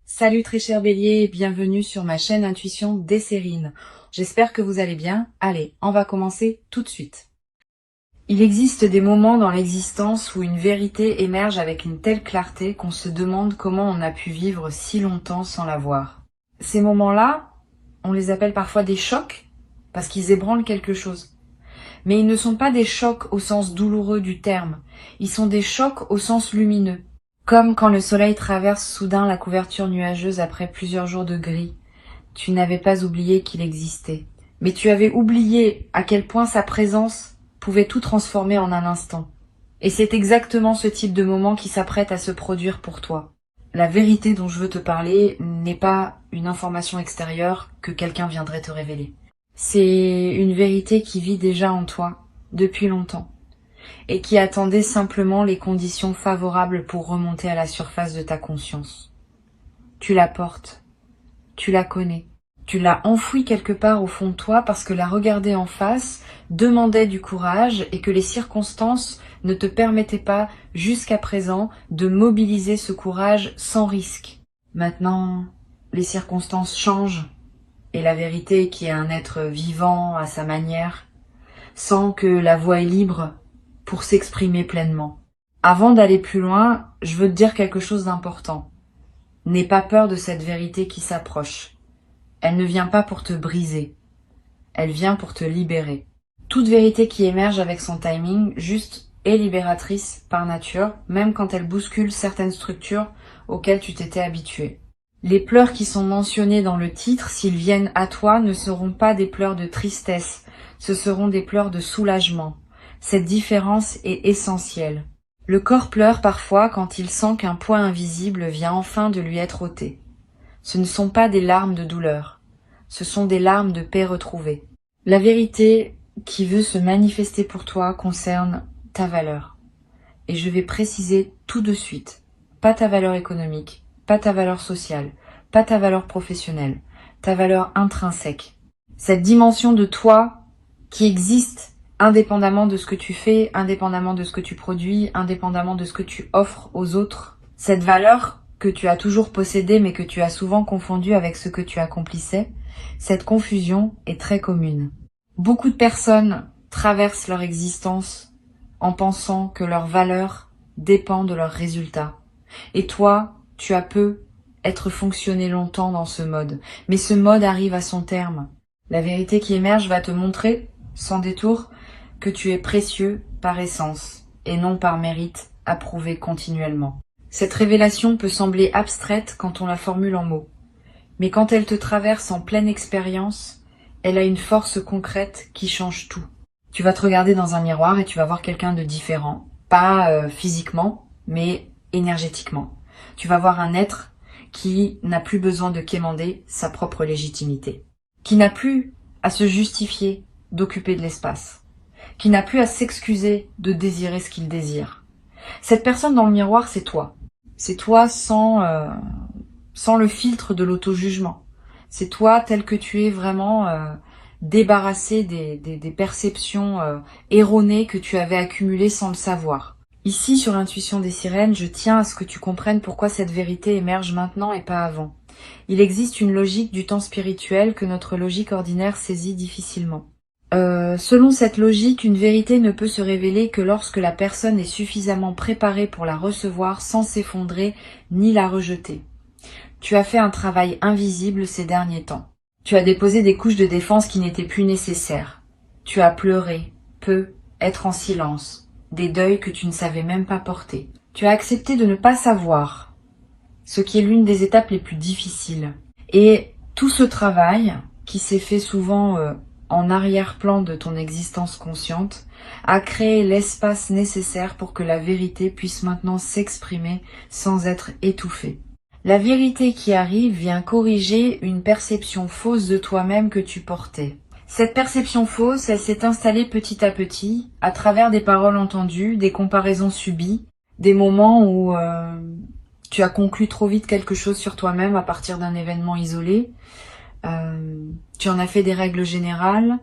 Salut très cher Bélier et bienvenue sur ma chaîne Intuition Desserine. J'espère que vous allez bien. Allez, on va commencer tout de suite. Il existe des moments dans l'existence où une vérité émerge avec une telle clarté qu'on se demande comment on a pu vivre si longtemps sans la voir. Ces moments-là, on les appelle parfois des chocs parce qu'ils ébranlent quelque chose. Mais ils ne sont pas des chocs au sens douloureux du terme, ils sont des chocs au sens lumineux. Comme quand le soleil traverse soudain la couverture nuageuse après plusieurs jours de gris. Tu n'avais pas oublié qu'il existait. Mais tu avais oublié à quel point sa présence pouvait tout transformer en un instant. Et c'est exactement ce type de moment qui s'apprête à se produire pour toi. La vérité dont je veux te parler n'est pas une information extérieure que quelqu'un viendrait te révéler. C'est une vérité qui vit déjà en toi, depuis longtemps, et qui attendait simplement les conditions favorables pour remonter à la surface de ta conscience. Tu la portes, tu la connais, tu l'as enfouie quelque part au fond de toi parce que la regarder en face demandait du courage et que les circonstances ne te permettaient pas, jusqu'à présent, de mobiliser ce courage sans risque. Maintenant, les circonstances changent et la vérité, qui est un être vivant à sa manière, sent que la voie est libre pour s'exprimer pleinement. Avant d'aller plus loin, je veux te dire quelque chose d'important. N'aie pas peur de cette vérité qui s'approche. Elle ne vient pas pour te briser. Elle vient pour te libérer. Toute vérité qui émerge avec son timing juste est libératrice par nature, même quand elle bouscule certaines structures auxquelles tu t'étais habitué. Les pleurs qui sont mentionnés dans le titre, s'ils viennent à toi, ne seront pas des pleurs de tristesse, ce seront des pleurs de soulagement. Cette différence est essentielle. Le corps pleure parfois quand il sent qu'un poids invisible vient enfin de lui être ôté. Ce ne sont pas des larmes de douleur, ce sont des larmes de paix retrouvée. La vérité qui veut se manifester pour toi concerne ta valeur. Et je vais préciser tout de suite, pas ta valeur économique, pas ta valeur sociale, pas ta valeur professionnelle, ta valeur intrinsèque. Cette dimension de toi qui existe indépendamment de ce que tu fais, indépendamment de ce que tu produis, indépendamment de ce que tu offres aux autres. Cette valeur que tu as toujours possédée mais que tu as souvent confondue avec ce que tu accomplissais, cette confusion est très commune. Beaucoup de personnes traversent leur existence en pensant que leur valeur dépend de leurs résultats. Et toi, tu as peu être fonctionné longtemps dans ce mode. Mais ce mode arrive à son terme. La vérité qui émerge va te montrer, sans détour, que tu es précieux par essence et non par mérite approuvé continuellement. Cette révélation peut sembler abstraite quand on la formule en mots, mais quand elle te traverse en pleine expérience, elle a une force concrète qui change tout. Tu vas te regarder dans un miroir et tu vas voir quelqu'un de différent, pas physiquement, mais énergétiquement. Tu vas voir un être qui n'a plus besoin de quémander sa propre légitimité, qui n'a plus à se justifier d'occuper de l'espace, qui n'a plus à s'excuser de désirer ce qu'il désire. Cette personne dans le miroir, c'est toi. C'est toi sans le filtre de l'auto-jugement. C'est toi tel que tu es vraiment débarrassé des perceptions erronées que tu avais accumulées sans le savoir. Ici, sur Intuition des Sirènes, je tiens à ce que tu comprennes pourquoi cette vérité émerge maintenant et pas avant. Il existe une logique du temps spirituel que notre logique ordinaire saisit difficilement. Selon cette logique, une vérité ne peut se révéler que lorsque la personne est suffisamment préparée pour la recevoir sans s'effondrer ni la rejeter. Tu as fait un travail invisible ces derniers temps. Tu as déposé des couches de défense qui n'étaient plus nécessaires. Tu as pleuré, peu, être en silence, des deuils que tu ne savais même pas porter. Tu as accepté de ne pas savoir, ce qui est l'une des étapes les plus difficiles. Et tout ce travail, qui s'est fait souvent en arrière-plan de ton existence consciente, a créé l'espace nécessaire pour que la vérité puisse maintenant s'exprimer sans être étouffée. La vérité qui arrive vient corriger une perception fausse de toi-même que tu portais. Cette perception fausse, elle s'est installée petit à petit, à travers des paroles entendues, des comparaisons subies, des moments où tu as conclu trop vite quelque chose sur toi-même à partir d'un événement isolé. Tu en as fait des règles générales.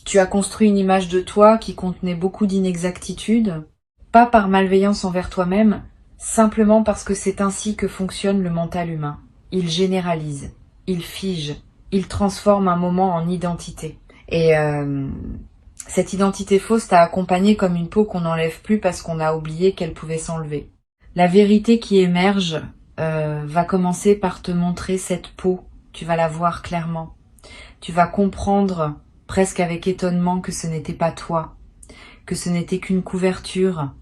Tu as construit une image de toi qui contenait beaucoup d'inexactitudes, pas par malveillance envers toi-même, simplement parce que c'est ainsi que fonctionne le mental humain. Il généralise, il fige, il transforme un moment en identité. Et cette identité fausse t'a accompagné comme une peau qu'on n'enlève plus parce qu'on a oublié qu'elle pouvait s'enlever. La vérité qui émerge va commencer par te montrer cette peau. Tu vas la voir clairement. Tu vas comprendre presque avec étonnement que ce n'était pas toi, que ce n'était qu'une couverture.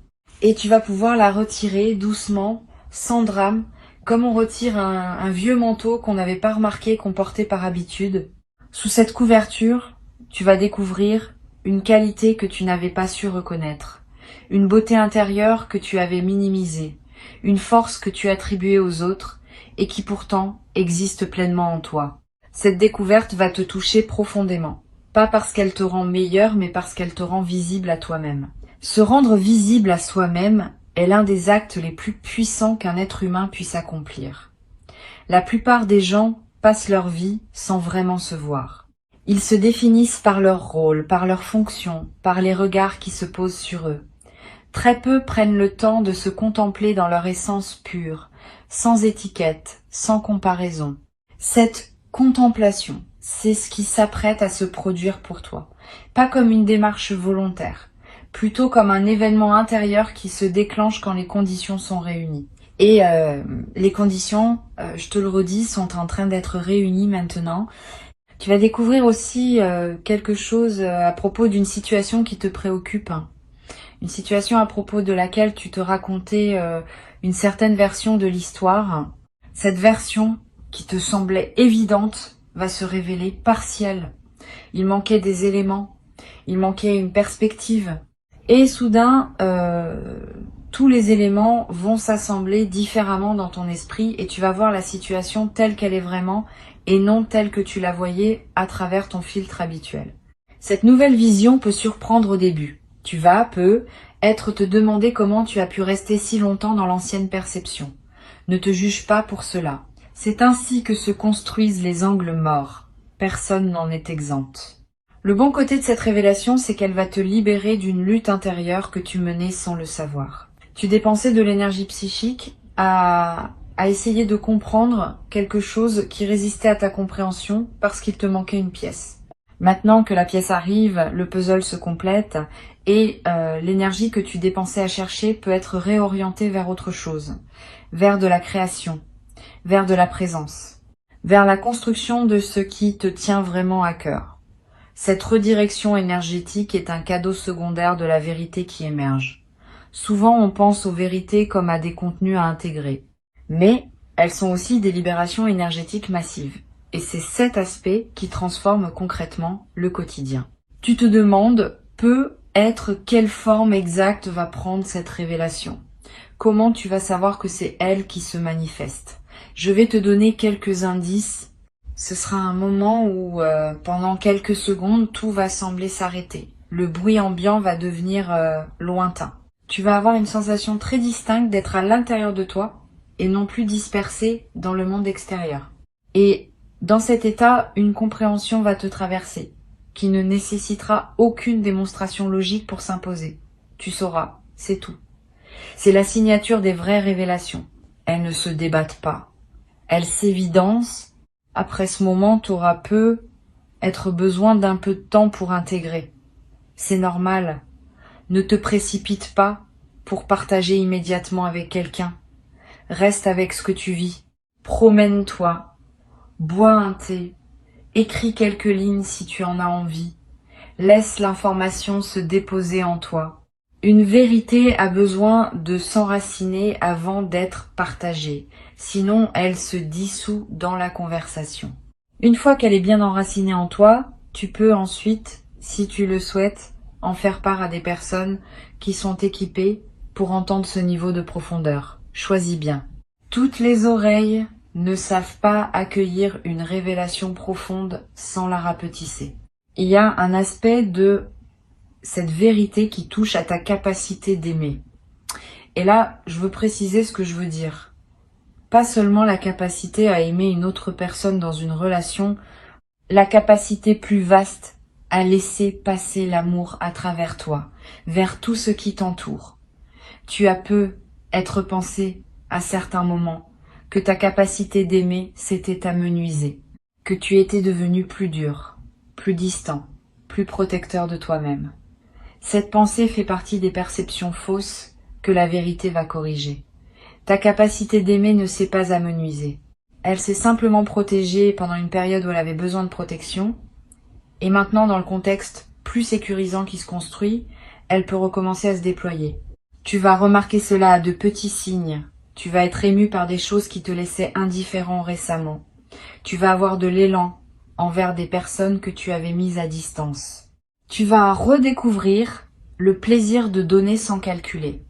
Et tu vas pouvoir la retirer doucement, sans drame, comme on retire un vieux manteau qu'on n'avait pas remarqué qu'on portait par habitude. Sous cette couverture, tu vas découvrir une qualité que tu n'avais pas su reconnaître, une beauté intérieure que tu avais minimisée, une force que tu attribuais aux autres et qui pourtant existe pleinement en toi. Cette découverte va te toucher profondément, pas parce qu'elle te rend meilleur, mais parce qu'elle te rend visible à toi-même. Se rendre visible à soi-même est l'un des actes les plus puissants qu'un être humain puisse accomplir. La plupart des gens passent leur vie sans vraiment se voir. Ils se définissent par leur rôle, par leur fonction, par les regards qui se posent sur eux. Très peu prennent le temps de se contempler dans leur essence pure, sans étiquette, sans comparaison. Cette contemplation, c'est ce qui s'apprête à se produire pour toi. Pas comme une démarche volontaire, plutôt comme un événement intérieur qui se déclenche quand les conditions sont réunies. Et les conditions, je te le redis, sont en train d'être réunies maintenant. Tu vas découvrir aussi quelque chose à propos d'une situation qui te préoccupe. Une situation à propos de laquelle tu te racontais une certaine version de l'histoire. Cette version qui te semblait évidente va se révéler partielle. Il manquait des éléments, il manquait une perspective. Et soudain, tous les éléments vont s'assembler différemment dans ton esprit et tu vas voir la situation telle qu'elle est vraiment et non telle que tu la voyais à travers ton filtre habituel. Cette nouvelle vision peut surprendre au début. Tu vas, te demander comment tu as pu rester si longtemps dans l'ancienne perception. Ne te juge pas pour cela. C'est ainsi que se construisent les angles morts. Personne n'en est exempt. Le bon côté de cette révélation, c'est qu'elle va te libérer d'une lutte intérieure que tu menais sans le savoir. Tu dépensais de l'énergie psychique à essayer de comprendre quelque chose qui résistait à ta compréhension parce qu'il te manquait une pièce. Maintenant que la pièce arrive, le puzzle se complète et l'énergie que tu dépensais à chercher peut être réorientée vers autre chose, vers de la création, vers de la présence, vers la construction de ce qui te tient vraiment à cœur. Cette redirection énergétique est un cadeau secondaire de la vérité qui émerge. Souvent, on pense aux vérités comme à des contenus à intégrer, mais elles sont aussi des libérations énergétiques massives. Et c'est cet aspect qui transforme concrètement le quotidien. Tu te demandes, quelle forme exacte va prendre cette révélation? Comment tu vas savoir que c'est elle qui se manifeste? Je vais te donner quelques indices. Ce sera un moment où, pendant quelques secondes, tout va sembler s'arrêter. Le bruit ambiant va devenir lointain. Tu vas avoir une sensation très distincte d'être à l'intérieur de toi et non plus dispersé dans le monde extérieur. Et dans cet état, une compréhension va te traverser, qui ne nécessitera aucune démonstration logique pour s'imposer. Tu sauras, c'est tout. C'est la signature des vraies révélations. Elles ne se débattent pas. Elles s'évidencent. Après ce moment, tu auras être besoin d'un peu de temps pour intégrer. C'est normal. Ne te précipite pas pour partager immédiatement avec quelqu'un. Reste avec ce que tu vis. Promène-toi. Bois un thé, écris quelques lignes si tu en as envie, laisse l'information se déposer en toi. Une vérité a besoin de s'enraciner avant d'être partagée, sinon elle se dissout dans la conversation. Une fois qu'elle est bien enracinée en toi, tu peux ensuite, si tu le souhaites, en faire part à des personnes qui sont équipées pour entendre ce niveau de profondeur. Choisis bien. Toutes les oreilles ne savent pas accueillir une révélation profonde sans la rapetisser. Il y a un aspect de cette vérité qui touche à ta capacité d'aimer. Et là, je veux préciser ce que je veux dire. Pas seulement la capacité à aimer une autre personne dans une relation, la capacité plus vaste à laisser passer l'amour à travers toi, vers tout ce qui t'entoure. Tu as être pensé à certains moments que ta capacité d'aimer s'était amenuisée, que tu étais devenu plus dur, plus distant, plus protecteur de toi-même. Cette pensée fait partie des perceptions fausses que la vérité va corriger. Ta capacité d'aimer ne s'est pas amenuisée. Elle s'est simplement protégée pendant une période où elle avait besoin de protection, et maintenant dans le contexte plus sécurisant qui se construit, elle peut recommencer à se déployer. Tu vas remarquer cela à de petits signes. Tu vas être ému par des choses qui te laissaient indifférent récemment. Tu vas avoir de l'élan envers des personnes que tu avais mises à distance. Tu vas redécouvrir le plaisir de donner sans calculer.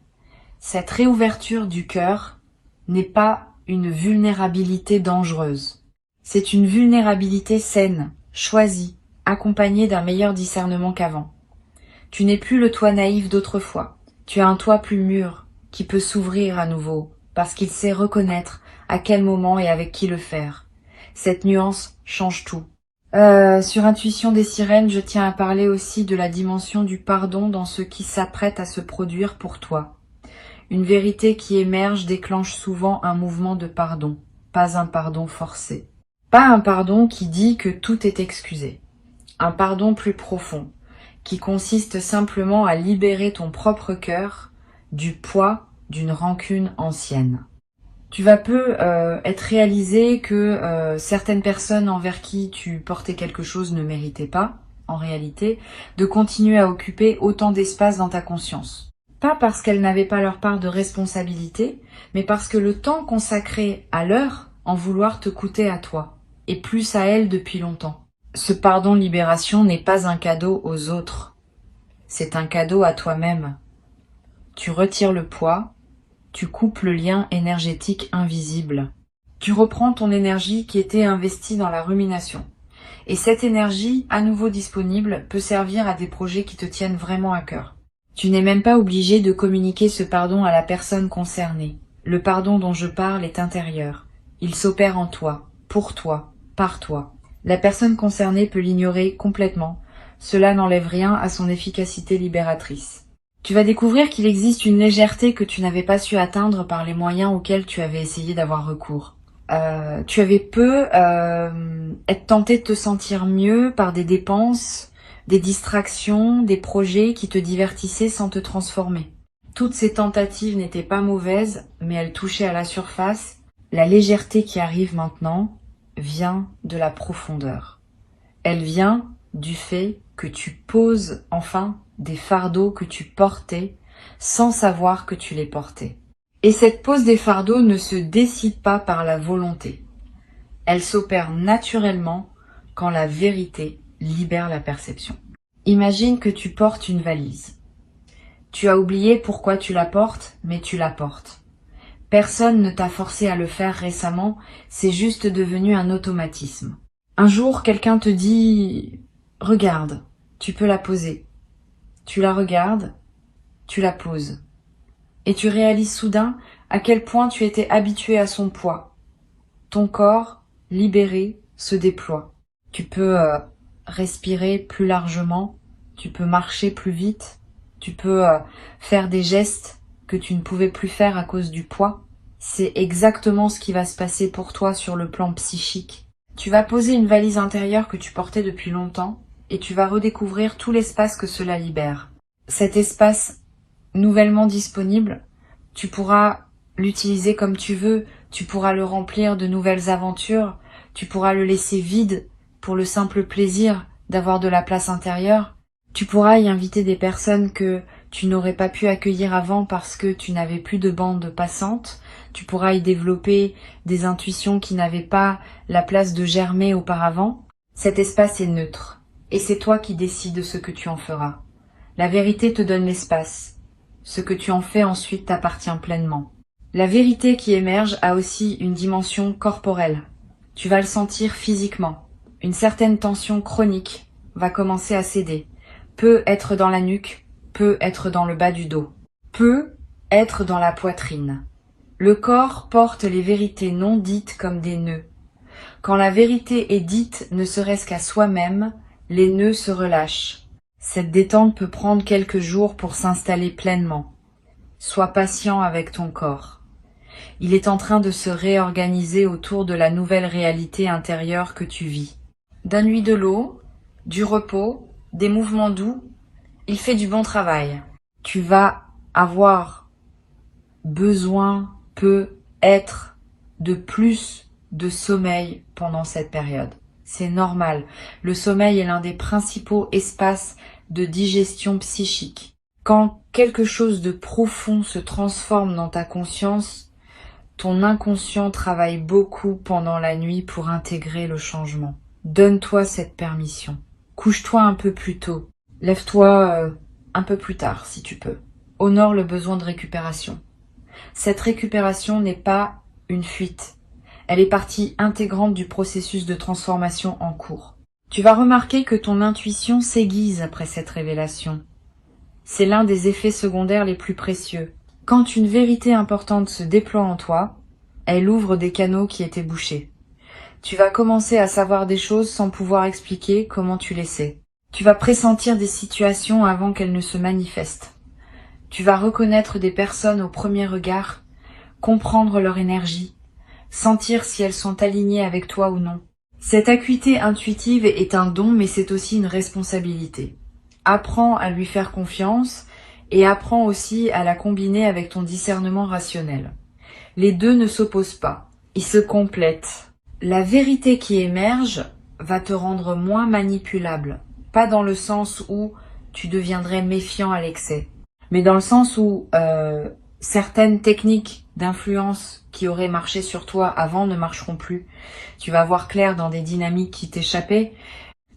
Cette réouverture du cœur n'est pas une vulnérabilité dangereuse. C'est une vulnérabilité saine, choisie, accompagnée d'un meilleur discernement qu'avant. Tu n'es plus le toi naïf d'autrefois. Tu as un toi plus mûr, qui peut s'ouvrir à nouveau, parce qu'il sait reconnaître à quel moment et avec qui le faire. Cette nuance change tout. Sur Intuition des sirènes, je tiens à parler aussi de la dimension du pardon dans ce qui s'apprête à se produire pour toi. Une vérité qui émerge déclenche souvent un mouvement de pardon, pas un pardon forcé. Pas un pardon qui dit que tout est excusé. Un pardon plus profond, qui consiste simplement à libérer ton propre cœur du poids d'une rancune ancienne. Tu vas peu être réalisé que certaines personnes envers qui tu portais quelque chose ne méritaient pas, en réalité, de continuer à occuper autant d'espace dans ta conscience. Pas parce qu'elles n'avaient pas leur part de responsabilité, mais parce que le temps consacré à leur en vouloir te coûtait à toi, et plus à elles depuis longtemps. Ce pardon-libération n'est pas un cadeau aux autres, c'est un cadeau à toi-même. Tu retires le poids, tu coupes le lien énergétique invisible. Tu reprends ton énergie qui était investie dans la rumination. Et cette énergie, à nouveau disponible, peut servir à des projets qui te tiennent vraiment à cœur. Tu n'es même pas obligé de communiquer ce pardon à la personne concernée. Le pardon dont je parle est intérieur. Il s'opère en toi, pour toi, par toi. La personne concernée peut l'ignorer complètement. Cela n'enlève rien à son efficacité libératrice. Tu vas découvrir qu'il existe une légèreté que tu n'avais pas su atteindre par les moyens auxquels tu avais essayé d'avoir recours. Tu avais peu être tenté de te sentir mieux par des dépenses, des distractions, des projets qui te divertissaient sans te transformer. Toutes ces tentatives n'étaient pas mauvaises, mais elles touchaient à la surface. La légèreté qui arrive maintenant vient de la profondeur. Elle vient du fait que tu poses enfin des fardeaux que tu portais sans savoir que tu les portais. Et cette pose des fardeaux ne se décide pas par la volonté. Elle s'opère naturellement quand la vérité libère la perception. Imagine que tu portes une valise. Tu as oublié pourquoi tu la portes, mais tu la portes. Personne ne t'a forcé à le faire récemment, c'est juste devenu un automatisme. Un jour, quelqu'un te dit « Regarde, tu peux la poser ». Tu la regardes, tu la poses. Et tu réalises soudain à quel point tu étais habitué à son poids. Ton corps, libéré, se déploie. Tu peux respirer plus largement, tu peux marcher plus vite, tu peux faire des gestes que tu ne pouvais plus faire à cause du poids. C'est exactement ce qui va se passer pour toi sur le plan psychique. Tu vas poser une valise intérieure que tu portais depuis longtemps et tu vas redécouvrir tout l'espace que cela libère. Cet espace nouvellement disponible, tu pourras l'utiliser comme tu veux, tu pourras le remplir de nouvelles aventures, tu pourras le laisser vide pour le simple plaisir d'avoir de la place intérieure. Tu pourras y inviter des personnes que tu n'aurais pas pu accueillir avant parce que tu n'avais plus de bande passante. Tu pourras y développer des intuitions qui n'avaient pas la place de germer auparavant. Cet espace est neutre. Et c'est toi qui décides ce que tu en feras. La vérité te donne l'espace. Ce que tu en fais ensuite t'appartient pleinement. La vérité qui émerge a aussi une dimension corporelle. Tu vas le sentir physiquement. Une certaine tension chronique va commencer à céder. Peut être dans la nuque, peut être dans le bas du dos, peut être dans la poitrine. Le corps porte les vérités non dites comme des nœuds. Quand la vérité est dite ne serait-ce qu'à soi-même, les nœuds se relâchent. Cette détente peut prendre quelques jours pour s'installer pleinement. Sois patient avec ton corps. Il est en train de se réorganiser autour de la nouvelle réalité intérieure que tu vis. Donne-lui de l'eau, du repos, des mouvements doux. Il fait du bon travail. Tu vas avoir besoin, peut-être, de plus de sommeil pendant cette période. C'est normal. Le sommeil est l'un des principaux espaces de digestion psychique. Quand quelque chose de profond se transforme dans ta conscience, ton inconscient travaille beaucoup pendant la nuit pour intégrer le changement. Donne-toi cette permission. Couche-toi un peu plus tôt. Lève-toi un peu plus tard si tu peux. Honore le besoin de récupération. Cette récupération n'est pas une fuite. Elle est partie intégrante du processus de transformation en cours. Tu vas remarquer que ton intuition s'aiguise après cette révélation. C'est l'un des effets secondaires les plus précieux. Quand une vérité importante se déploie en toi, elle ouvre des canaux qui étaient bouchés. Tu vas commencer à savoir des choses sans pouvoir expliquer comment tu les sais. Tu vas pressentir des situations avant qu'elles ne se manifestent. Tu vas reconnaître des personnes au premier regard, comprendre leur énergie, sentir si elles sont alignées avec toi ou non. Cette acuité intuitive est un don, mais c'est aussi une responsabilité. Apprends à lui faire confiance et apprends aussi à la combiner avec ton discernement rationnel. Les deux ne s'opposent pas, ils se complètent. La vérité qui émerge va te rendre moins manipulable, pas dans le sens où tu deviendrais méfiant à l'excès, mais dans le sens où certaines techniques d'influence qui auraient marché sur toi avant ne marcheront plus. Tu vas voir clair dans des dynamiques qui t'échappaient.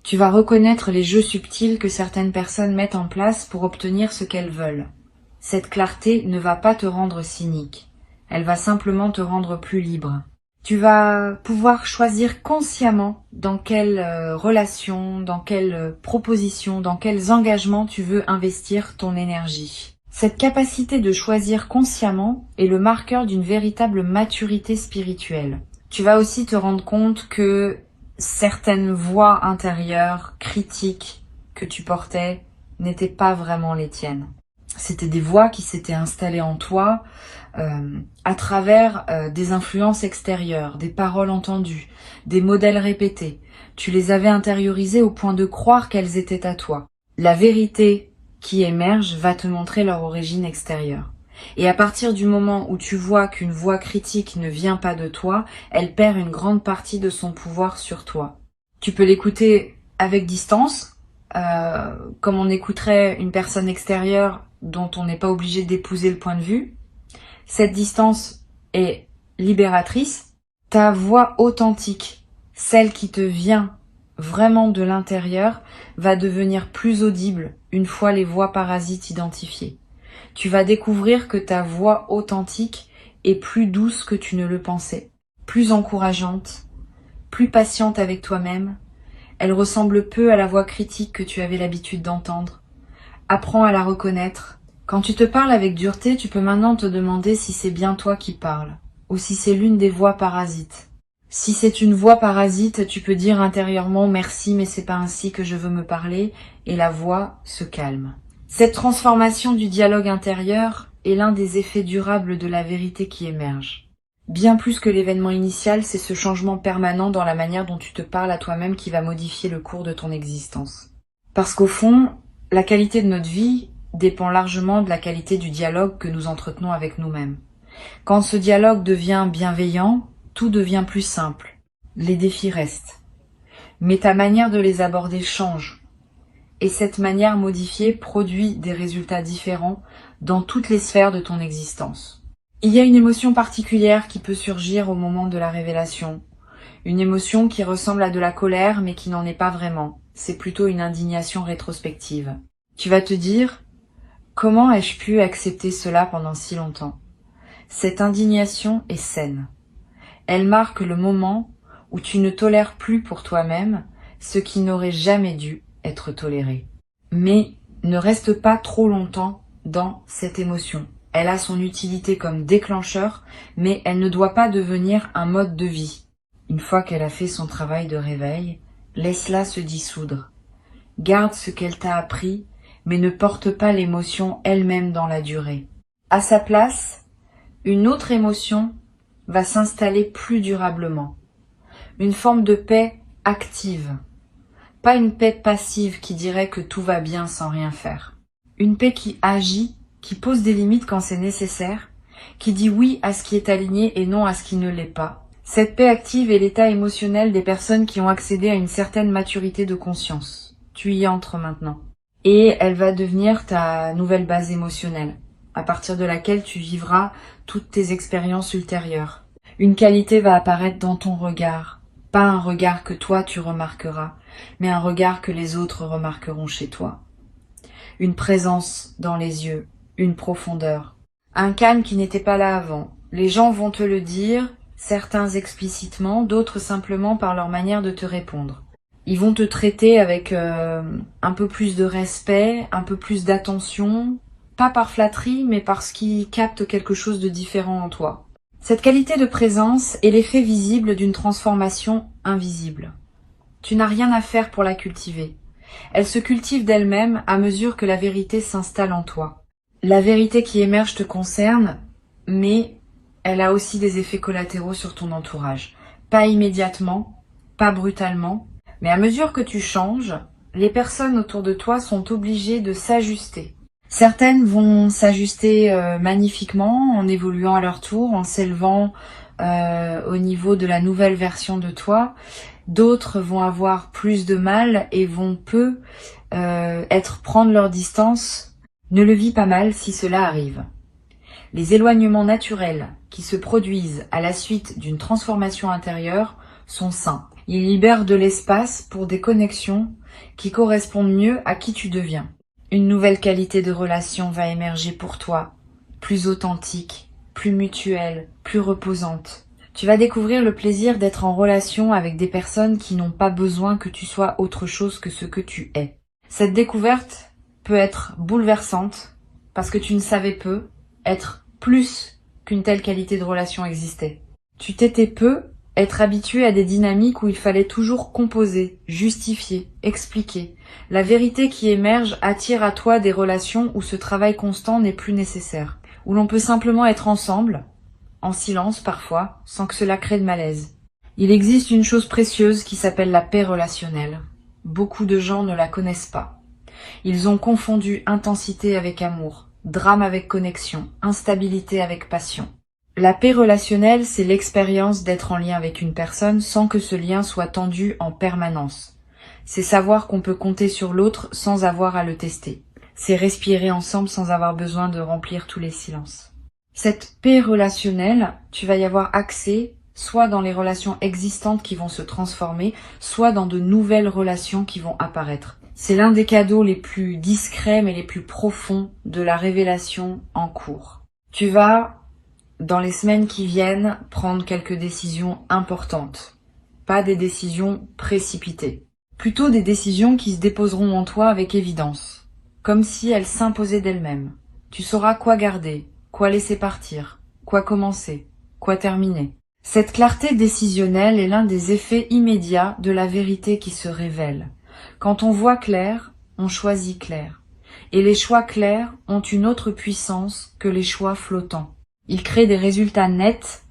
Tu vas reconnaître les jeux subtils que certaines personnes mettent en place pour obtenir ce qu'elles veulent. Cette clarté ne va pas te rendre cynique. Elle va simplement te rendre plus libre. Tu vas pouvoir choisir consciemment dans quelle relation, dans quelle proposition, dans quels engagements tu veux investir ton énergie. Cette capacité de choisir consciemment est le marqueur d'une véritable maturité spirituelle. Tu vas aussi te rendre compte que certaines voix intérieures, critiques que tu portais n'étaient pas vraiment les tiennes. C'était des voix qui s'étaient installées en toi à travers des influences extérieures, des paroles entendues, des modèles répétés. Tu les avais intériorisées au point de croire qu'elles étaient à toi. La vérité qui émerge va te montrer leur origine extérieure. Et à partir du moment où tu vois qu'une voix critique ne vient pas de toi, elle perd une grande partie de son pouvoir sur toi. Tu peux l'écouter avec distance, comme on écouterait une personne extérieure dont on n'est pas obligé d'épouser le point de vue. Cette distance est libératrice. Ta voix authentique, celle qui te vient vraiment de l'intérieur, va devenir plus audible une fois les voix parasites identifiées. Tu vas découvrir que ta voix authentique est plus douce que tu ne le pensais, plus encourageante, plus patiente avec toi-même. Elle ressemble peu à la voix critique que tu avais l'habitude d'entendre. Apprends à la reconnaître. Quand tu te parles avec dureté, tu peux maintenant te demander si c'est bien toi qui parles, ou si c'est l'une des voix parasites. Si c'est une voix parasite, tu peux dire intérieurement « merci, mais c'est pas ainsi que je veux me parler » et la voix se calme. Cette transformation du dialogue intérieur est l'un des effets durables de la vérité qui émerge. Bien plus que l'événement initial, c'est ce changement permanent dans la manière dont tu te parles à toi-même qui va modifier le cours de ton existence. Parce qu'au fond, la qualité de notre vie dépend largement de la qualité du dialogue que nous entretenons avec nous-mêmes. Quand ce dialogue devient bienveillant, tout devient plus simple. Les défis restent. Mais ta manière de les aborder change. Et cette manière modifiée produit des résultats différents dans toutes les sphères de ton existence. Il y a une émotion particulière qui peut surgir au moment de la révélation. Une émotion qui ressemble à de la colère mais qui n'en est pas vraiment. C'est plutôt une indignation rétrospective. Tu vas te dire « Comment ai-je pu accepter cela pendant si longtemps ?» Cette indignation est saine. Elle marque le moment où tu ne tolères plus pour toi-même ce qui n'aurait jamais dû être toléré. Mais ne reste pas trop longtemps dans cette émotion. Elle a son utilité comme déclencheur, mais elle ne doit pas devenir un mode de vie. Une fois qu'elle a fait son travail de réveil, laisse-la se dissoudre. Garde ce qu'elle t'a appris, mais ne porte pas l'émotion elle-même dans la durée. À sa place, une autre émotion va s'installer plus durablement. Une forme de paix active. Pas une paix passive qui dirait que tout va bien sans rien faire. Une paix qui agit, qui pose des limites quand c'est nécessaire, qui dit oui à ce qui est aligné et non à ce qui ne l'est pas. Cette paix active est l'état émotionnel des personnes qui ont accédé à une certaine maturité de conscience. Tu y entres maintenant. Et elle va devenir ta nouvelle base émotionnelle, à partir de laquelle tu vivras toutes tes expériences ultérieures. Une qualité va apparaître dans ton regard. Pas un regard que toi tu remarqueras, mais un regard que les autres remarqueront chez toi. Une présence dans les yeux, une profondeur. Un calme qui n'était pas là avant. Les gens vont te le dire, certains explicitement, d'autres simplement par leur manière de te répondre. Ils vont te traiter avec un peu plus de respect, un peu plus d'attention, pas par flatterie, mais parce qu'ils captent quelque chose de différent en toi. Cette qualité de présence est l'effet visible d'une transformation invisible. Tu n'as rien à faire pour la cultiver. Elle se cultive d'elle-même à mesure que la vérité s'installe en toi. La vérité qui émerge te concerne, mais elle a aussi des effets collatéraux sur ton entourage. Pas immédiatement, pas brutalement, mais à mesure que tu changes, les personnes autour de toi sont obligées de s'ajuster. Certaines vont s'ajuster magnifiquement en évoluant à leur tour, en s'élevant au niveau de la nouvelle version de toi. D'autres vont avoir plus de mal et vont prendre leur distance. Ne le vis pas mal si cela arrive. Les éloignements naturels qui se produisent à la suite d'une transformation intérieure sont sains. Ils libèrent de l'espace pour des connexions qui correspondent mieux à qui tu deviens. Une nouvelle qualité de relation va émerger pour toi, plus authentique, plus mutuelle, plus reposante. Tu vas découvrir le plaisir d'être en relation avec des personnes qui n'ont pas besoin que tu sois autre chose que ce que tu es. Cette découverte peut être bouleversante parce que tu ne savais peu être plus qu'une telle qualité de relation existait. Tu t'étais peu être habitué à des dynamiques où il fallait toujours composer, justifier, expliquer. La vérité qui émerge attire à toi des relations où ce travail constant n'est plus nécessaire, où l'on peut simplement être ensemble, en silence parfois, sans que cela crée de malaise. Il existe une chose précieuse qui s'appelle la paix relationnelle. Beaucoup de gens ne la connaissent pas. Ils ont confondu intensité avec amour, drame avec connexion, instabilité avec passion. La paix relationnelle, c'est l'expérience d'être en lien avec une personne sans que ce lien soit tendu en permanence. C'est savoir qu'on peut compter sur l'autre sans avoir à le tester. C'est respirer ensemble sans avoir besoin de remplir tous les silences. Cette paix relationnelle, tu vas y avoir accès soit dans les relations existantes qui vont se transformer, soit dans de nouvelles relations qui vont apparaître. C'est l'un des cadeaux les plus discrets mais les plus profonds de la révélation en cours. Tu vas, dans les semaines qui viennent, prendre quelques décisions importantes. Pas des décisions précipitées. Plutôt des décisions qui se déposeront en toi avec évidence. Comme si elles s'imposaient d'elles-mêmes. Tu sauras quoi garder, quoi laisser partir, quoi commencer, quoi terminer. Cette clarté décisionnelle est l'un des effets immédiats de la vérité qui se révèle. Quand on voit clair, on choisit clair. Et les choix clairs ont une autre puissance que les choix flottants. Ils créent des résultats nets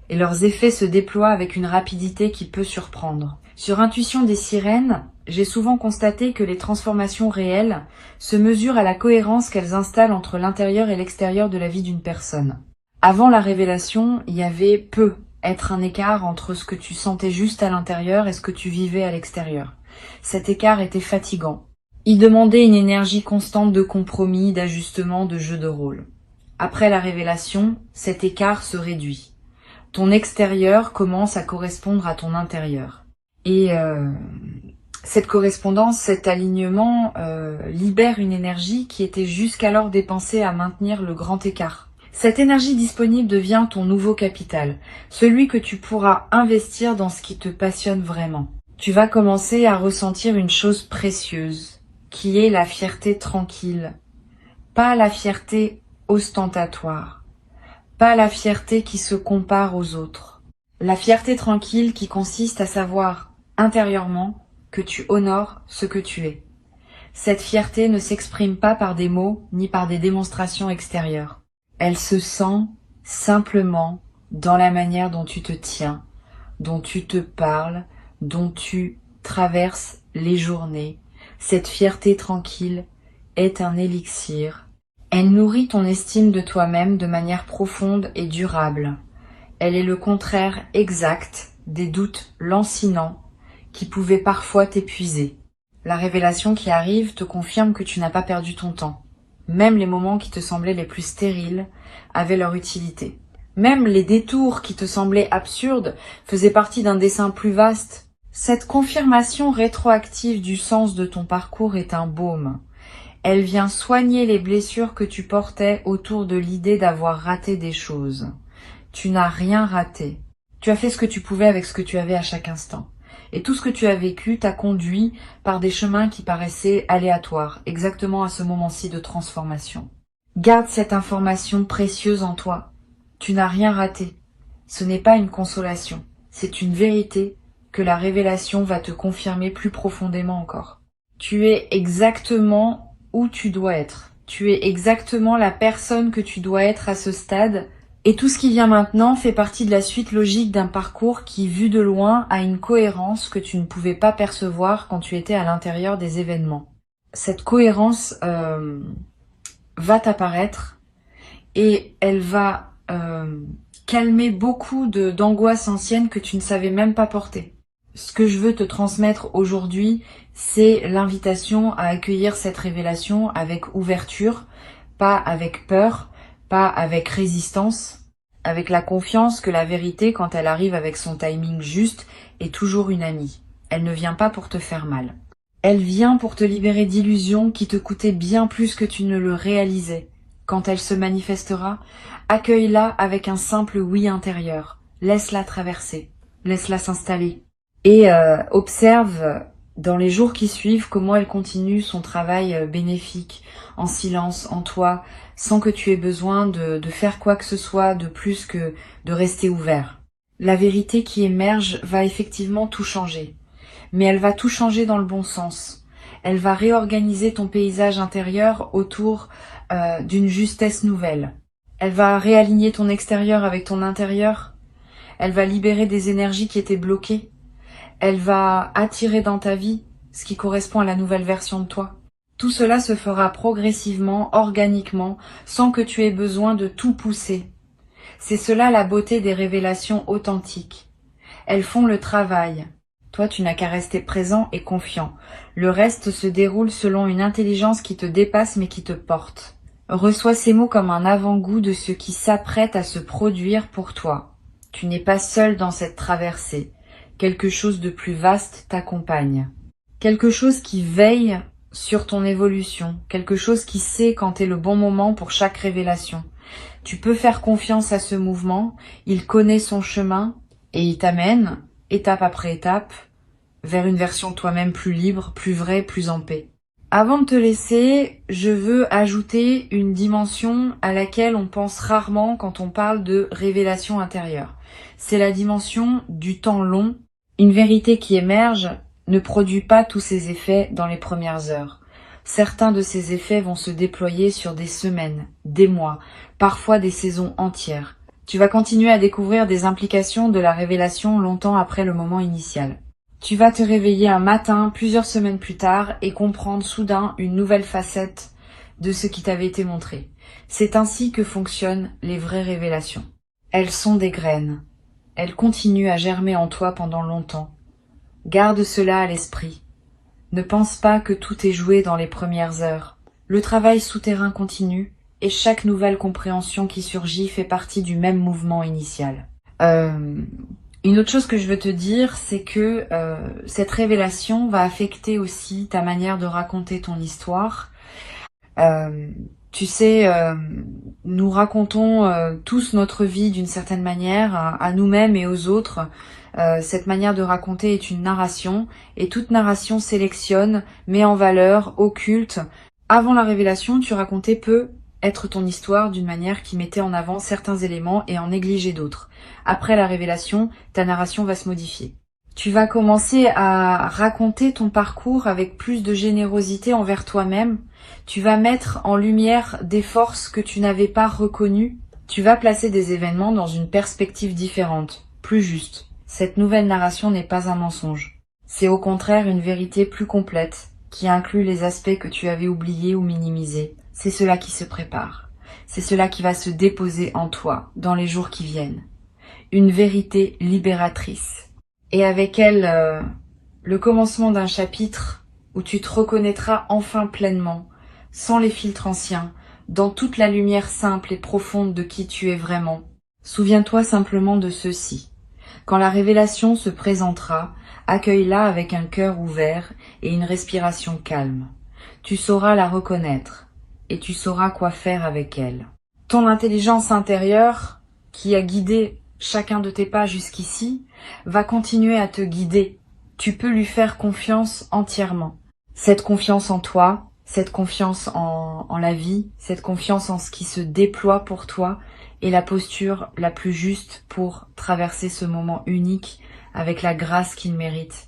et leurs effets se déploient avec une rapidité qui peut surprendre. Sur Intuition des sirènes, j'ai souvent constaté que les transformations réelles se mesurent à la cohérence qu'elles installent entre l'intérieur et l'extérieur de la vie d'une personne. Avant la révélation, il y avait être un écart entre ce que tu sentais juste à l'intérieur et ce que tu vivais à l'extérieur. Cet écart était fatigant. Il demandait une énergie constante de compromis, d'ajustement, de jeu de rôle. Après la révélation, cet écart se réduit. Ton extérieur commence à correspondre à ton intérieur. Et cette correspondance, cet alignement libère une énergie qui était jusqu'alors dépensée à maintenir le grand écart. Cette énergie disponible devient ton nouveau capital, celui que tu pourras investir dans ce qui te passionne vraiment. Tu vas commencer à ressentir une chose précieuse, qui est la fierté tranquille. Pas la fierté ostentatoire, pas la fierté qui se compare aux autres. La fierté tranquille qui consiste à savoir intérieurement que tu honores ce que tu es. Cette fierté ne s'exprime pas par des mots ni par des démonstrations extérieures. Elle se sent simplement dans la manière dont tu te tiens, dont tu te parles, dont tu traverses les journées. Cette fierté tranquille est un élixir. Elle nourrit ton estime de toi-même de manière profonde et durable. Elle est le contraire exact des doutes lancinants qui pouvaient parfois t'épuiser. La révélation qui arrive te confirme que tu n'as pas perdu ton temps. Même les moments qui te semblaient les plus stériles avaient leur utilité. Même les détours qui te semblaient absurdes faisaient partie d'un dessein plus vaste. Cette confirmation rétroactive du sens de ton parcours est un baume. Elle vient soigner les blessures que tu portais autour de l'idée d'avoir raté des choses. Tu n'as rien raté. Tu as fait ce que tu pouvais avec ce que tu avais à chaque instant. Et tout ce que tu as vécu t'a conduit par des chemins qui paraissaient aléatoires, exactement à ce moment-ci de transformation. Garde cette information précieuse en toi. Tu n'as rien raté. Ce n'est pas une consolation, c'est une vérité que la révélation va te confirmer plus profondément encore. Tu es exactement où tu dois être. Tu es exactement la personne que tu dois être à ce stade. Et tout ce qui vient maintenant fait partie de la suite logique d'un parcours qui, vu de loin, a une cohérence que tu ne pouvais pas percevoir quand tu étais à l'intérieur des événements. Cette cohérence va t'apparaître et elle va calmer beaucoup d'angoisses anciennes que tu ne savais même pas porter. Ce que je veux te transmettre aujourd'hui, c'est l'invitation à accueillir cette révélation avec ouverture, pas avec peur, pas avec résistance, avec la confiance que la vérité, quand elle arrive avec son timing juste, est toujours une amie. Elle ne vient pas pour te faire mal. Elle vient pour te libérer d'illusions qui te coûtaient bien plus que tu ne le réalisais. Quand elle se manifestera, accueille-la avec un simple oui intérieur. Laisse-la traverser, laisse-la s'installer. Et observe dans les jours qui suivent comment elle continue son travail bénéfique, en silence, en toi, sans que tu aies besoin de faire quoi que ce soit de plus que de rester ouvert. La vérité qui émerge va effectivement tout changer, mais elle va tout changer dans le bon sens. Elle va réorganiser ton paysage intérieur autour d'une justesse nouvelle. Elle va réaligner ton extérieur avec ton intérieur. Elle va libérer des énergies qui étaient bloquées. Elle va attirer dans ta vie ce qui correspond à la nouvelle version de toi. Tout cela se fera progressivement, organiquement, sans que tu aies besoin de tout pousser. C'est cela la beauté des révélations authentiques. Elles font le travail. Toi, tu n'as qu'à rester présent et confiant. Le reste se déroule selon une intelligence qui te dépasse mais qui te porte. Reçois ces mots comme un avant-goût de ce qui s'apprête à se produire pour toi. Tu n'es pas seul dans cette traversée. Quelque chose de plus vaste t'accompagne. Quelque chose qui veille sur ton évolution. Quelque chose qui sait quand est le bon moment pour chaque révélation. Tu peux faire confiance à ce mouvement. Il connaît son chemin et il t'amène, étape après étape, vers une version de toi-même plus libre, plus vraie, plus en paix. Avant de te laisser, je veux ajouter une dimension à laquelle on pense rarement quand on parle de révélation intérieure. C'est la dimension du temps long. Une vérité qui émerge ne produit pas tous ses effets dans les premières heures. Certains de ces effets vont se déployer sur des semaines, des mois, parfois des saisons entières. Tu vas continuer à découvrir des implications de la révélation longtemps après le moment initial. Tu vas te réveiller un matin, plusieurs semaines plus tard, et comprendre soudain une nouvelle facette de ce qui t'avait été montré. C'est ainsi que fonctionnent les vraies révélations. Elles sont des graines. Elles continuent à germer en toi pendant longtemps. Garde cela à l'esprit. Ne pense pas que tout est joué dans les premières heures. Le travail souterrain continue, et chaque nouvelle compréhension qui surgit fait partie du même mouvement initial. Une autre chose que je veux te dire, c'est que cette révélation va affecter aussi ta manière de raconter ton histoire. Tu sais, nous racontons tous notre vie d'une certaine manière, à nous-mêmes et aux autres. Cette manière de raconter est une narration, et toute narration sélectionne, met en valeur, occulte. Avant la révélation, tu racontais peu être ton histoire d'une manière qui mettait en avant certains éléments et en négligeait d'autres. Après la révélation, ta narration va se modifier. Tu vas commencer à raconter ton parcours avec plus de générosité envers toi-même. Tu vas mettre en lumière des forces que tu n'avais pas reconnues. Tu vas placer des événements dans une perspective différente, plus juste. Cette nouvelle narration n'est pas un mensonge. C'est au contraire une vérité plus complète, qui inclut les aspects que tu avais oubliés ou minimisés. C'est cela qui se prépare. C'est cela qui va se déposer en toi dans les jours qui viennent. Une vérité libératrice. Et avec elle, le commencement d'un chapitre où tu te reconnaîtras enfin pleinement, sans les filtres anciens, dans toute la lumière simple et profonde de qui tu es vraiment. Souviens-toi simplement de ceci. Quand la révélation se présentera, accueille-la avec un cœur ouvert et une respiration calme. Tu sauras la reconnaître et tu sauras quoi faire avec elle. Ton intelligence intérieure, qui a guidé chacun de tes pas jusqu'ici, va continuer à te guider. Tu peux lui faire confiance entièrement. Cette confiance en toi, cette confiance en la vie, cette confiance en ce qui se déploie pour toi est la posture la plus juste pour traverser ce moment unique avec la grâce qu'il mérite.